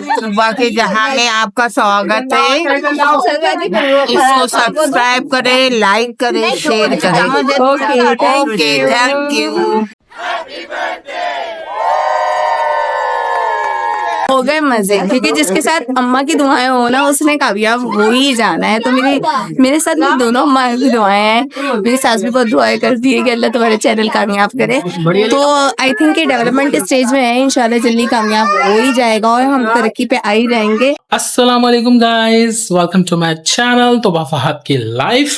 सुबह के जहां में आपका स्वागत है। इसको सब्सक्राइब करें, लाइक करें, शेयर करें। Okay, thank you. हो गए मजे, क्योंकि जिसके साथ अम्मा की दुआएं हो ना उसने कामयाब हो ही जाना है। तो मेरे साथ भी दोनों अम्मा की दुआएं हैं। मेरी सास भी बहुत दुआएं करती है कि अल्लाह तुम्हारे चैनल कामयाब करे। तो आई थिंक ये डेवलपमेंट स्टेज में है, इंशाल्लाह जल्दी कामयाब हो ही जाएगा और हम तरक्की पे आ ही जाएंगे। अस्सलाम वालेकुम guys, welcome to my channel Toba Fahad की लाइफ।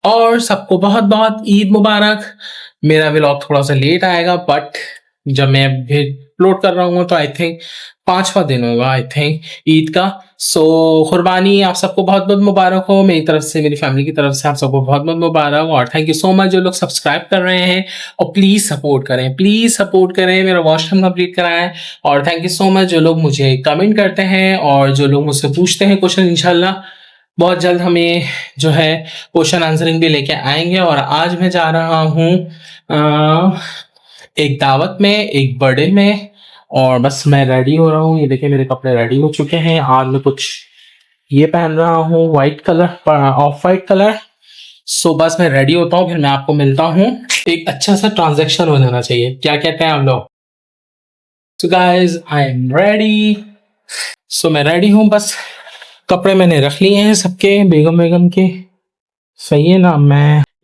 और सबको बहुत बहुत ईद मुबारक। मेरा व्लॉग थोड़ा सा लेट आएगा, बट जब मैं भी अपलोड कर रहा हूँ तो आई थिंक 5वां दिन होगा आई थिंक ईद का। सो कुर्बानी आप सबको बहुत बहुत मुबारक हो मेरी तरफ से, मेरी फैमिली की तरफ से आप सबको बहुत बहुत मुबारक। और थैंक यू सो मच जो लोग सब्सक्राइब कर रहे हैं, और प्लीज़ सपोर्ट करें, प्लीज़ सपोर्ट करें, मेरा वॉच टाइम कंप्लीट कराएं। और थैंक यू सो मच जो लोग मुझे कमेंट करते हैं और जो लोग मुझसे पूछते हैं क्वेश्चन। इंशाल्लाह बहुत जल्द हमें जो है क्वेश्चन आंसरिंग भी लेके आएंगे। और आज मैं जा रहा हूँ एक दावत में, एक बर्थडे में, और बस मैं रेडी हो रहा हूँ। ये देखिए मेरे कपड़े रेडी हो चुके हैं। आज मैं कुछ ये पहन रहा हूँ white colour, off white colour. So बस मैं रेडी होता हूँ, फिर मैं आपको मिलता हूँ। एक अच्छा सा ट्रांजैक्शन हो जाना चाहिए, क्या कहते हैं आप लोग? So guys I am ready. So मैं रेडी हूँ, बस कपड़े मैंने रख लिए हैं सबके, बेगम के। सही है ना?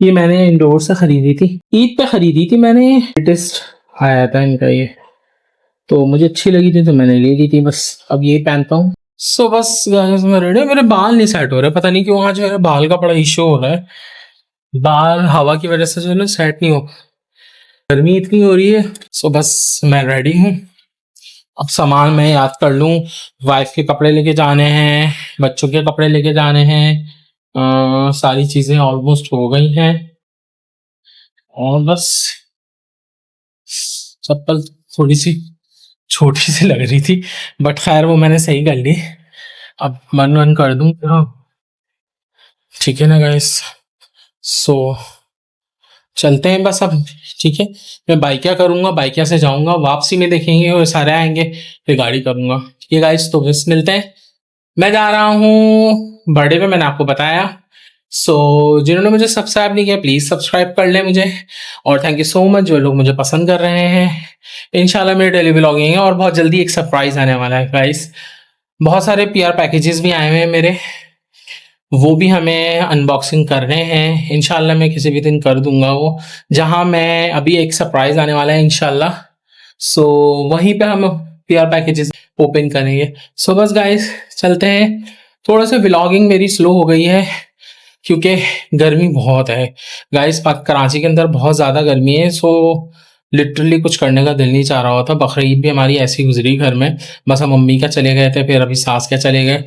मैंने इंडोर से खरीदी थी, ईद पे खरीदी थी मैंने। लेटेस्ट आया था इनका ये, तो मुझे अच्छी लगी थी तो मैंने ले ली थी। बस अब ये पहनता हूँ। सो बस गाइस मैं रेडी हूँ। मेरे बाल नहीं सेट हो रहे, पता नहीं क्यों आज मेरे बाल का बड़ा इशू हो रहा है। बाल हवा की वजह से जो है सेट नहीं हो, गर्मी इतनी हो रही है। सो बस मैं रेडी हूँ। अब सामान मैं याद कर लूँ। वाइफ के कपड़े लेके जाने हैं, बच्चों के कपड़े लेके जाने हैं। सारी चीजें ऑलमोस्ट हो गई हैं, और बस चप्पल थोड़ी सी छोटी सी लग रही थी, बट खैर वो मैंने सही कर ली। अब मन कर दूं तो ठीक है ना गाइस? सो चलते हैं बस अब। ठीक है, मैं बाइकिया करूंगा, बाइकिया से जाऊंगा, वापसी में देखेंगे वो सारे आएंगे, फिर गाड़ी करूंगा। ठीक है गाइस, तो बस मिलते हैं। मैं जा रहा हूँ बर्थडे पे, मैंने आपको बताया। सो जिन्होंने मुझे सब्सक्राइब नहीं किया प्लीज़ सब्सक्राइब कर लें मुझे। और थैंक यू सो मच जो लोग मुझे पसंद कर रहे हैं। इंशाल्लाह मेरे डेली व्लॉगिंग है, और बहुत जल्दी एक सरप्राइज आने वाला है गाइस। बहुत सारे पीआर पैकेजेस भी आए हुए हैं मेरे, वो भी हमें अनबॉक्सिंग कर रहे हैं। इंशाल्लाह मैं किसी भी दिन कर दूंगा वो, जहां मैं अभी एक सरप्राइज आने वाला है इंशाल्लाह। सो वहीं पे हम पीआर पैकेजेस ओपन करेंगे। सो बस गाइस चलते हैं। थोड़ा सा व्लॉगिंग मेरी स्लो हो गई है क्योंकि गर्मी बहुत है गाइस। कराची के अंदर बहुत ज़्यादा गर्मी है। सो लिटरली कुछ करने का दिल नहीं चाह रहा होता। बकरीद भी हमारी ऐसी गुजरी घर में, बस हम मम्मी का चले गए थे, फिर अभी सास का चले गए।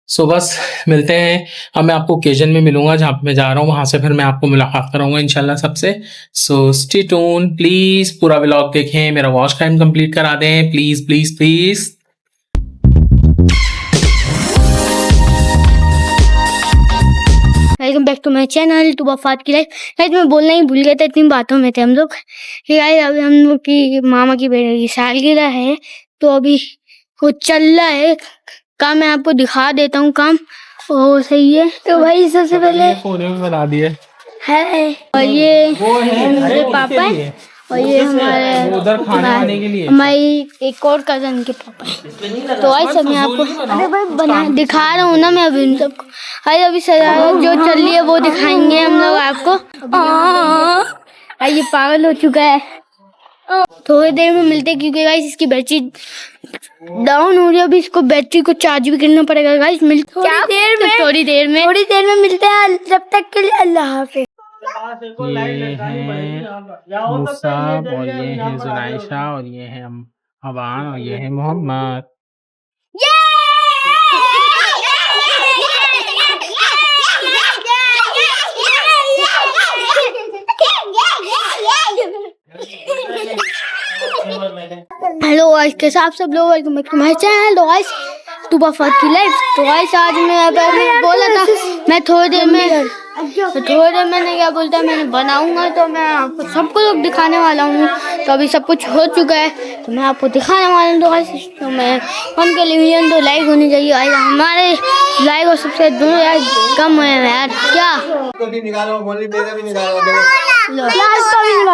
सो बस मिलते हैं। अब मैं आपको ओकेजन में मिलूंगा जहाँ पे मैं जा रहा हूँ, वहाँ से फिर मैं आपको मुलाकात कराऊंगा इंशाल्लाह सबसे। सो स्टे ट्यून, प्लीज़ पूरा व्लॉग देखें, मेरा वॉच टाइम कंप्लीट करा दें please please please. Welcome back to my channel Toba Fahad की लाइफ। गाइस मैं बोलना ही भूल गया था, इतनी बातों में थे हम लोग। गाइस अभी हम लोग की मामा की बेटे की सालगिरह है, तो अभी कुछ चल रहा है काम। मैं आपको दिखा देता हूँ काम। ओ सही है। तो भाई सबसे पहले बना दिए है, और ये मेरे पापा है, और ये हमारे उधर खाने आने के लिए हमारी एक और कजन के पापा है। तो आज सब मैं आपको अरे भाई बना दिखा रहा हूँ ना मैं अभी इन सबको। अरे अभी सजावट जो चल रही है वो दिखाएंगे हम लोग आपको। ये पागल हो चुका है, थोड़ी देर में मिलते हैं क्योंकि गाइस इसकी बैटरी डाउन हो रही है। अभी इसको बैटरी को चार्ज भी करना पड़ेगा गाइस। मिलते थोड़ी देर में मिलते हैं। जब तक के लिए अल्लाह हाफिज़। ये है मुसाब, और ये है जुनाइशा, और ये है अवान, और ये है मोहम्मद। हेलो गाइस, कैसे आप सब लोग? Welcome back to my channel guys Toba Fahad की लाइफ। तो गाइस आज मैं बोला था मैं थोड़ी देर में तो थोड़े मैंने क्या बोलता है, मैंने बनाऊंगा तो मैं आपको सबको लोग दिखाने वाला हूँ। तो अभी सब कुछ हो चुका है तो मैं आपको दिखाने वाला हूँ। तो गाइस तो मैं उनके लिए तो लाइक होनी चाहिए। आज हमारे लाइक और सबसे दोनों यार कम है यार, क्या निकालो, मेरा भी निकालो।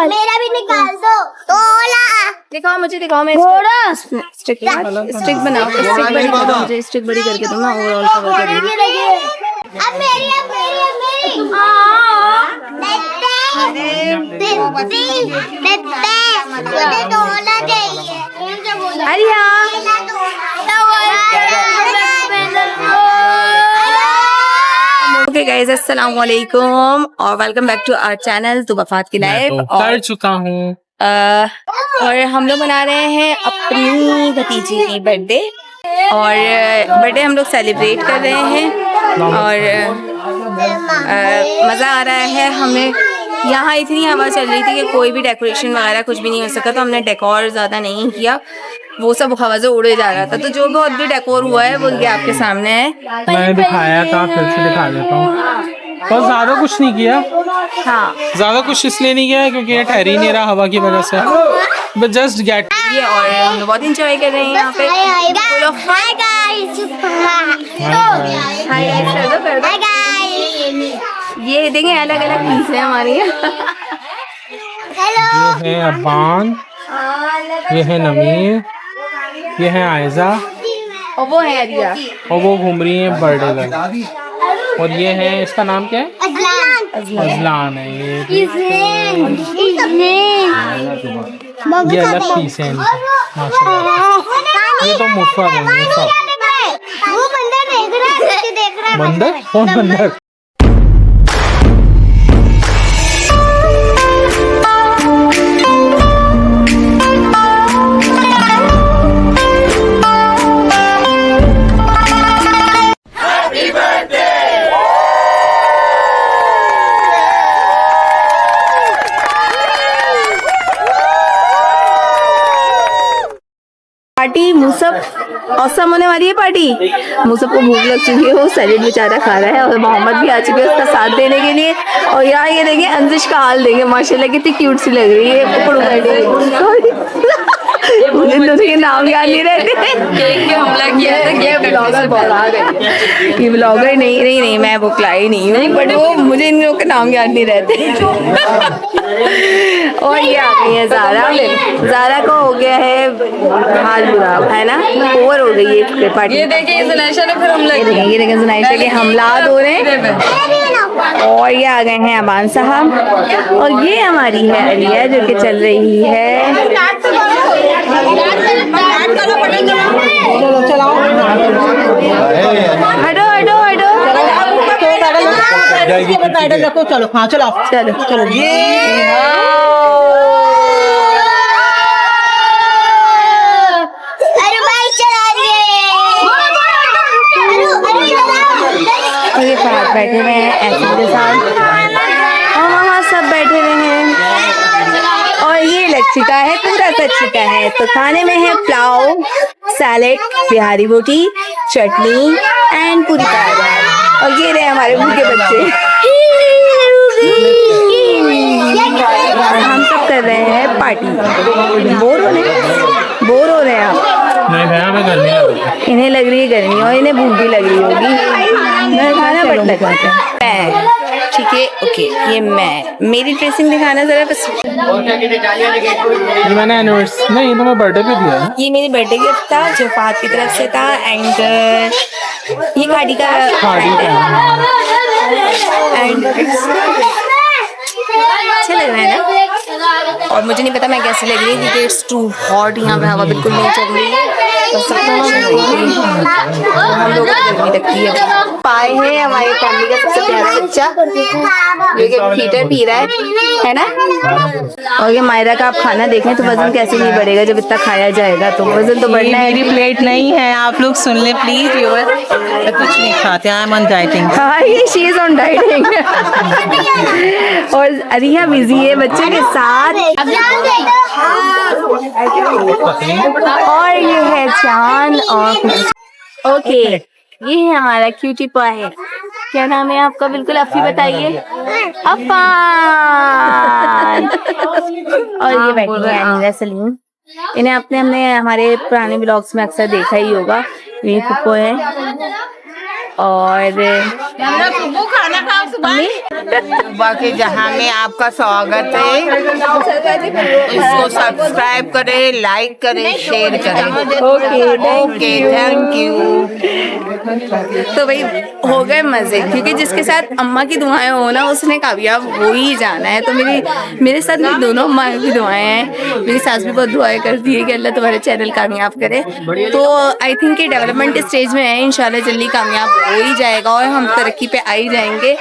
मेरा भी निकाल दो। दिखाओ मुझे, दिखाओ। मैं स्टिक बनाओ, स्टिक बड़ी करो, मुझे स्टिक बड़ी करके दो ना, ओवरऑल कवर कर दूंगी। अब मेरी मुझे तोला चाहिए। अरे ओके गाइस, अस्सलाम वालेकुम और welcome back to our channel तो वफात की लाइफ। कर चुका हूँ और हम लोग मना रहे हैं अपनी भतीजी की बर्थडे, और बर्थडे हम लोग सेलिब्रेट कर रहे हैं और मज़ा आ रहा है। हमें यहाँ इतनी हवा चल रही थी कि कोई भी डेकोरेशन वगैरह कुछ भी नहीं हो सका, तो हमने डेकोर ज़्यादा नहीं किया, वो सब हवा से उड़े जा रहा था। तो जो बहुत भी डेकोर हुआ है वो ये आपके सामने है। मैंने दिखाया था, फिर से दिखा देता हूँ। बस ज़्यादा कुछ नहीं किया। हाँ, ज़्यादा कुछ इसलिए नहीं किया क्योंकि ये ठहर ही नहीं रहा हवा की वजह से, बट जस्ट गेट ये और हम लोग बहुत इंजॉय कर रहे हैं यहाँ पे। ये देखें अलग अलग चीजें हमारी। ये है अब्बान, ये है नमीर, ये है आयजा और वो है अरिया। और वो घूम रही है बर्थडे गर्ल। और ये है, इसका नाम क्या है? अजलान है ये अलग पीस है माशाल्लाह। ये तो मुफ्त है, वो बंदर देख रहा है। बंदर? कौन बंदर? पार्टी मुसफ औसम होने वाली है। पार्टी मुसफ को भूख लग चुकी है, वो सैलेड बेचारा खा रहा है और मोहम्मद भी आ चुके हैं उसका साथ देने के लिए। और यहाँ ये देंगे अंजिश का हाल देंगे, माशाल्लाह कितनी क्यूट सी लग रही है। पकड़ो मुझे दोनों के नाम याद नहीं रहते। केक पे हमला किया था, ये ब्लॉगर बोला गया। ये ब्लॉगर नहीं मैं बुकलाई नहीं हूँ, बट वो मुझे इन लोगों के नाम याद नहीं रहते। और ये आ गई है ज़ारा को हो गया है हाल बुरा, है ना, ओवर हो गई है पार्टी। ये देखिए जुनैशा ने फिर हमला किया, ये देखिए जुनैशा के हमलात हो रहे हैं। और ये आ गए हैं अबान साहब, और ये हमारी है अलिया जो कि चल रही है। हटो हटो हटो, पैडल रखो, चलो हाँ चलो चलो चलो। अरे भाई चला और ये साथ बैठे हुए हैं ऐसे के साथ, और वहाँ सब बैठे हुए हैं। और ये लग चुका है, पूरा सज चुका है। तो खाने में है पुलाव, सैलेड, बिहारी बोटी, चटनी एंड पूरी तैयार। और ये रहे हमारे भूखे बच्चे। और हम सब कर रहे हैं पार्टी। बोर हो रहे हैं आप? नहीं भैया, मैं गर्मी लग रही है। इन्हें लग रही है गर्मी और इन्हें भूख भी लग रही होगी। मैं खाना बट लगाता है। ठीक है, ओके। ये मैं मेरी ड्रेसिंग दिखाना जरा बस। ये मैंने एनिवर्सरी नहीं, तो मैं बर्थडे पे दिया है। ये मेरी बर्थडे गिफ्ट था जो फात की तरफ से था। एंड ये गाड़ी का एंड अच्छा लग रहा है ना। और मुझे नहीं पता मैं कैसी लग रही है क्योंकि इट्स टू हॉट, यहाँ पे हवा बिल्कुल नहीं चल रही है। हम लोग गर्मी लगती है। पाए हैं हमारे फैमिली का सबसे प्यारा बच्चा जो कि हीटर पी रहा है ना। और ये मायरा का आप खाना देखें तो वजन कैसे नहीं बढ़ेगा जब इतना खाया जाएगा, तो वजन तो बढ़ना है। मेरी प्लेट नहीं है, आप लोग सुन ले प्लीज व्यूअर, मैं कुछ नहीं खाते, आई एम ऑन डाइटिंग। हाँ, ये शी इज ऑन डाइटिंग। और अरिया बिजी है बच्चे के साथ। और ये है चांद। और ओके, ये है हमारा क्यूटी पॉय। क्या नाम है आपका? बिल्कुल अफ़ी बताइए। अफ़ान। और ये बैठी है अनीला सलीम। इन्हें हमने हमारे पुराने ब्लॉग्स में अक्सर देखा ही होगा। ये पुप्पो है और सुबह के जहां में आपका स्वागत है। इसको सब्सक्राइब करें, लाइक करें, शेयर करें। Okay, thank you. तो भाई हो गए मजे, क्योंकि जिसके साथ अम्मा की दुआएं हो ना उसने कामयाब हो ही जाना है। तो मेरे साथ मेरी दोनों अम्मा की दुआएं हैं। मेरी सास भी बहुत दुआएं करती है कि अल्लाह तुम्हारे चैनल कामयाब करे। तो आई थिंक कि डेवलपमेंट स्टेज में है, इंशाल्लाह जल्दी कामयाब हो ही जाएगा और हम तरक्की पे आ ही जाएंगे।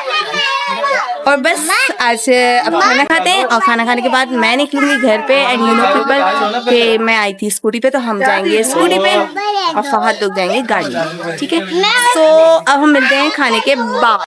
और बस आज अब खाना खाते हैं और खाना खाने के बाद मैं निकलूंगी घर पे। एंड यू नो पीपल कि मैं आई थी स्कूटी पे, तो हम जाएंगे स्कूटी पे और फहद लोग जाएंगे गाड़ी में। ठीक है, तो अब हम मिलते हैं खाने के बाद।